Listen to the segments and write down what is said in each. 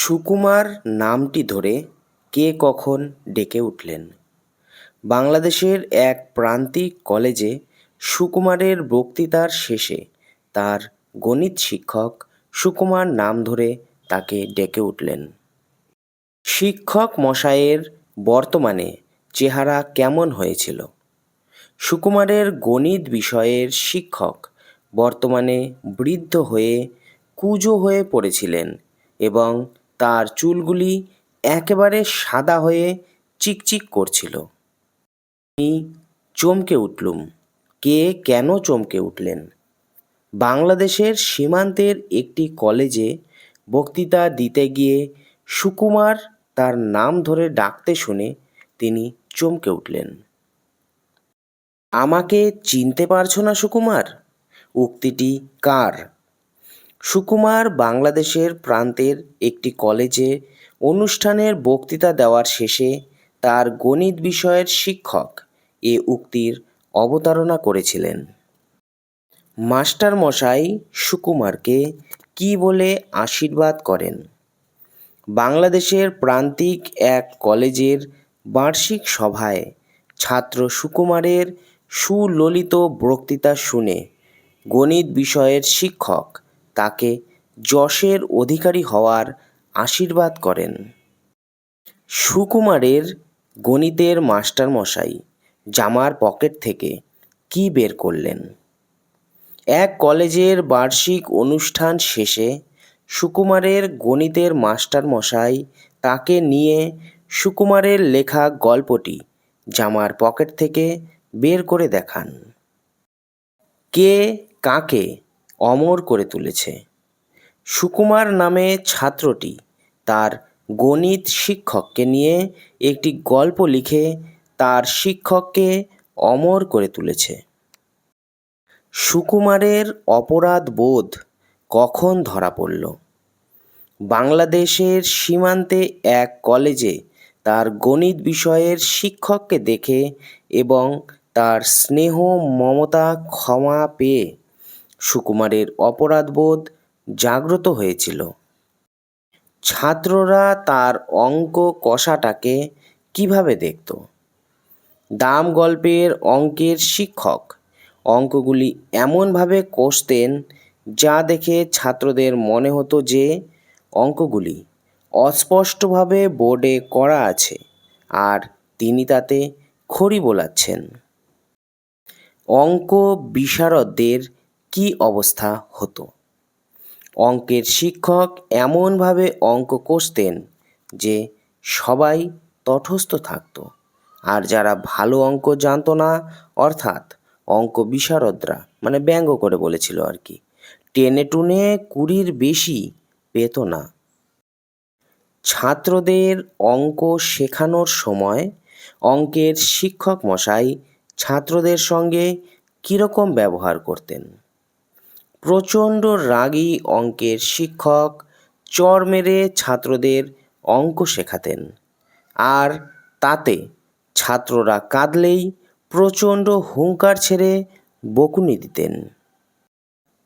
সুকুমার নামটি ধরে কে কখন ডেকে উঠলেন? বাংলাদেশের এক প্রান্তিক কলেজে সুকুমারের বক্তৃতার শেষে তার গণিত শিক্ষক সুকুমার নাম ধরে তাকে ডেকে উঠলেন। শিক্ষক মশায়ের বর্তমানে চেহারা কেমন হয়েছিল? সুকুমারের গণিত বিষয়ের শিক্ষক বর্তমানে বৃদ্ধ হয়ে কুঁজো হয়ে পড়েছিলেন এবং তার চুলগুলি একেবারে সাদা হয়ে চিকচিক করছিল। আমি চমকে উঠলুম। কে কেন চমকে উঠলেন? বাংলাদেশের সীমান্তের একটি কলেজে বক্তৃতা দিতে গিয়ে সুকুমার তার নাম ধরে ডাকতে শুনে তিনি চমকে উঠলেন। আমাকে চিনতে পারছো না সুকুমার? উক্তিটি কার? সুকুমার বাংলাদেশের প্রান্তের একটি কলেজে অনুষ্ঠানের বক্তৃতা দেওয়ার শেষে তার গণিত বিষয়ের শিক্ষক এ উক্তির অবতারণা করেছিলেন। মাস্টারমশাই সুকুমারকে কী বলে আশীর্বাদ করেন? বাংলাদেশের প্রান্তিক এক কলেজের বার্ষিক সভায় ছাত্র সুকুমারের সুললিত বক্তৃতা শুনে গণিত বিষয়ের শিক্ষক তাকে যশের অধিকারী হওয়ার আশীর্বাদ করেন। সুকুমারের গণিতের মাস্টারমশাই জামার পকেট থেকে কী বের করলেন? এক কলেজের বার্ষিক অনুষ্ঠান শেষে সুকুমারের গণিতের মাস্টারমশাই তাকে নিয়ে সুকুমারের লেখা গল্পটি জামার পকেট থেকে বের করে দেখান। কে কাকে অমর করে তুলেছে? সুকুমার নামে ছাত্রটি তার গণিত শিক্ষককে নিয়ে একটি গল্প লিখে তার শিক্ষককে অমর করে তুলেছে। সুকুমারের অপরাধ বোধ কখন ধরা পড়ল? বাংলাদেশের সীমান্তে এক কলেজে তার গণিত বিষয়ের শিক্ষককে দেখে এবং তার স্নেহ মমতা ক্ষমা পেয়ে সুকুমারের অপরাধবোধ জাগ্রত হয়েছিল। ছাত্ররা তার অঙ্ক কষাটাকে কিভাবে দেখত? দাম গল্পের অঙ্কের শিক্ষক অঙ্কগুলি এমনভাবে কষতেন যা দেখে ছাত্রদের মনে হতো যে অঙ্কগুলি অস্পষ্টভাবে বোর্ডে করা আছে আর তিনি তাতে খড়ি বোলাচ্ছেন। অঙ্ক বিশারদদের কী অবস্থা হতো? অঙ্কের শিক্ষক এমনভাবে অঙ্ক কষতেন যে সবাই তটস্থ থাকত, আর যারা ভালো অঙ্ক জানতো না, অর্থাৎ অঙ্ক বিশারদরা, মানে ব্যঙ্গ করে বলেছিল আর কি, টেনে টুনে 20-র বেশি পেত না। ছাত্রদের অঙ্ক শেখানোর সময় অঙ্কের শিক্ষক মশাই ছাত্রদের সঙ্গে কীরকম ব্যবহার করতেন? প্রচণ্ড রাগী অঙ্কের শিক্ষক চড় মেরে ছাত্রদের অঙ্ক শেখাতেন, আর তাতে ছাত্ররা কাঁদলেই প্রচণ্ড হুঙ্কার ছেড়ে বকুনি দিতেন।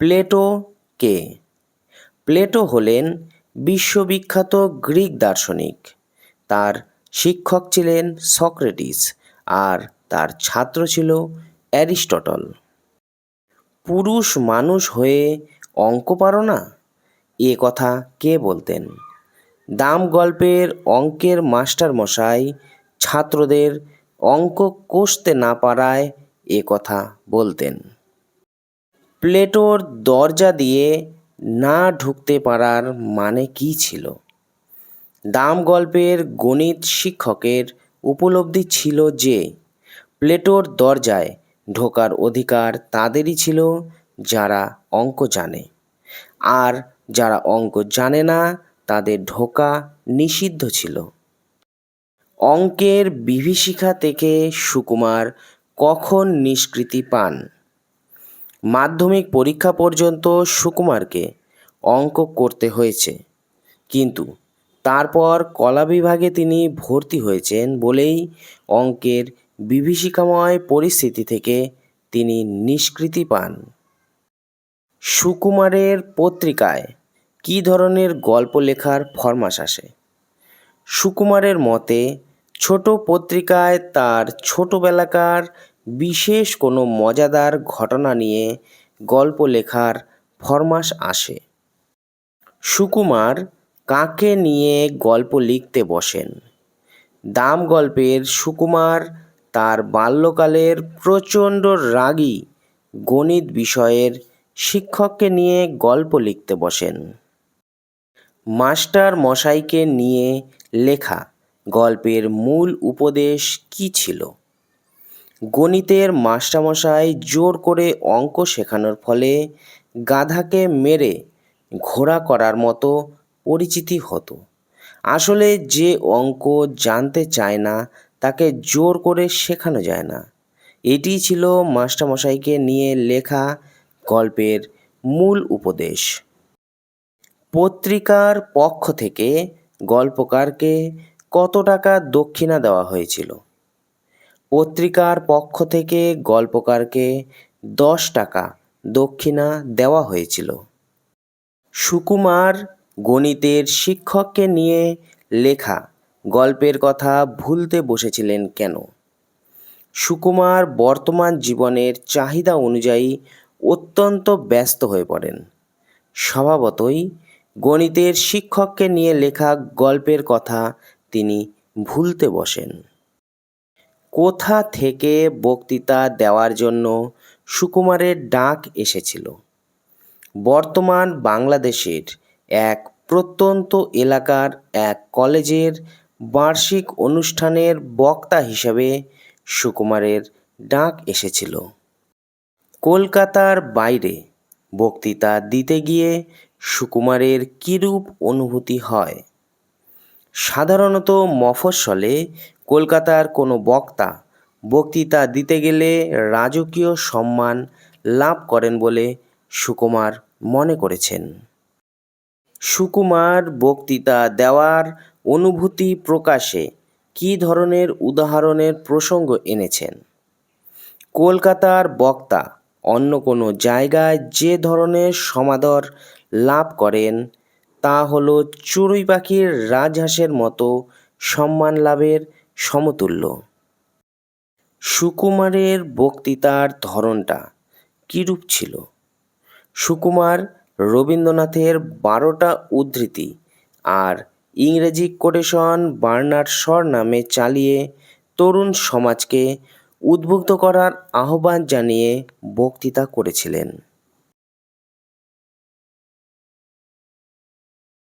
প্লেটো কে? প্লেটো হলেন বিশ্ববিখ্যাত গ্রিক দার্শনিক। তার শিক্ষক ছিলেন সক্রেটিস আর তার ছাত্র ছিল অ্যারিস্টটল। পুরুষ মানুষ হয়ে অঙ্ক পারো না, এ কথা কে বলতেন? দাম গল্পের অঙ্কের মাস্টারমশাই ছাত্রদের অঙ্ক কষতে না পারায় এ কথা বলতেন। প্লেটোর দরজা দিয়ে না ঢুকতে পারার মানে কী ছিল? দাম গল্পের গণিত শিক্ষকের উপলব্ধি ছিল যে প্লেটোর দরজায় ঢোকার অধিকার তাদেরই ছিল যারা অঙ্ক জানে, আর যারা অঙ্ক জানে না তাদের ঢোকা নিষিদ্ধ ছিল। অঙ্কের বিভীষিকা থেকে সুকুমার কখন নিষ্কৃতি পান? মাধ্যমিক পরীক্ষা পর্যন্ত সুকুমারকে অঙ্ক করতে হয়েছে, কিন্তু তারপর কলা বিভাগে তিনি ভর্তি হয়েছেন বলেই অঙ্কের বিভীষিকাময় পরিস্থিতি থেকে তিনি নিষ্কৃতি পান। সুকুমারের পত্রিকায় কী ধরনের গল্প লেখার ফরমাশ আসে? সুকুমারের মতে ছোট পত্রিকায় তার ছোটবেলাকার বিশেষ কোনো মজাদার ঘটনা নিয়ে গল্প লেখার ফরমাশ আসে। সুকুমার কাকে নিয়ে গল্প লিখতে বসেন? দাম গল্পের সুকুমার তার বাল্যকালের প্রচণ্ড রাগী গণিত বিষয়ের শিক্ষককে নিয়ে গল্প লিখতে বসেন। মাস্টার মশাইকে নিয়ে লেখা গল্পের মূল উপদেশ কী ছিল? গণিতের মাস্টারমশাই জোর করে অঙ্ক শেখানোর ফলে গাধাকে মেরে ঘোড়া করার মতো পরিচিতি হতো। আসলে যে অঙ্ক জানতে চায় না তাকে জোর করে শেখানো যায় না। এটিই ছিল মাস্টারমশাইকে নিয়ে লেখা গল্পের মূল উপদেশ। পত্রিকার পক্ষ থেকে গল্পকারকে কত টাকা দক্ষিণা দেওয়া হয়েছিল? পত্রিকার পক্ষ থেকে গল্পকারকে 10 টাকা দক্ষিণা দেওয়া হয়েছিল। সুকুমার গণিতের শিক্ষককে নিয়ে লেখা গল্পের কথা ভুলতে বসেছিলেন কেন? সুকুমার বর্তমান জীবনের চাহিদা অনুযায়ী অত্যন্ত ব্যস্ত হয়ে পড়েন। স্বভাবতই গণিতের শিক্ষককে নিয়ে লেখা গল্পের কথা তিনি ভুলতে বসেন। কোথা থেকে বক্তৃতা দেওয়ার জন্য সুকুমারের ডাক এসেছিল? বর্তমান বাংলাদেশের এক প্রত্যন্ত এলাকার এক কলেজের বার্ষিক অনুষ্ঠানের বক্তা হিসাবে সুকুমারের ডাক এসেছিল। কলকাতার বাইরে বক্তৃতা দিতে গিয়ে সুকুমারের কিরূপ অনুভূতি হয়? সাধারণত মফস্বলে কলকাতার কোনো বক্তা বক্তৃতা দিতে গেলে রাজকীয় সম্মান লাভ করেন বলে সুকুমার মনে করেছেন। সুকুমার বক্তৃতা দেওয়ার অনুভূতি প্রকাশে কী ধরনের উদাহরণের প্রসঙ্গ এনেছেন? কলকাতার বক্তা অন্য কোনো জায়গায় যে ধরনের সমাদর লাভ করেন তা হলো চড়ুই পাখির রাজহাঁসের মতো সম্মান লাভের সমতুল্য। সুকুমারের বক্তৃতার ধরনটা কীরূপ ছিল? সুকুমার রবীন্দ্রনাথের 12টা উদ্ধৃতি আর ইংরেজি কোটেশন বার্নার্ড শর নামে চালিয়ে তরুণ সমাজকে উদ্বুদ্ধ করার আহ্বান জানিয়ে বক্তৃতা করেছিলেন।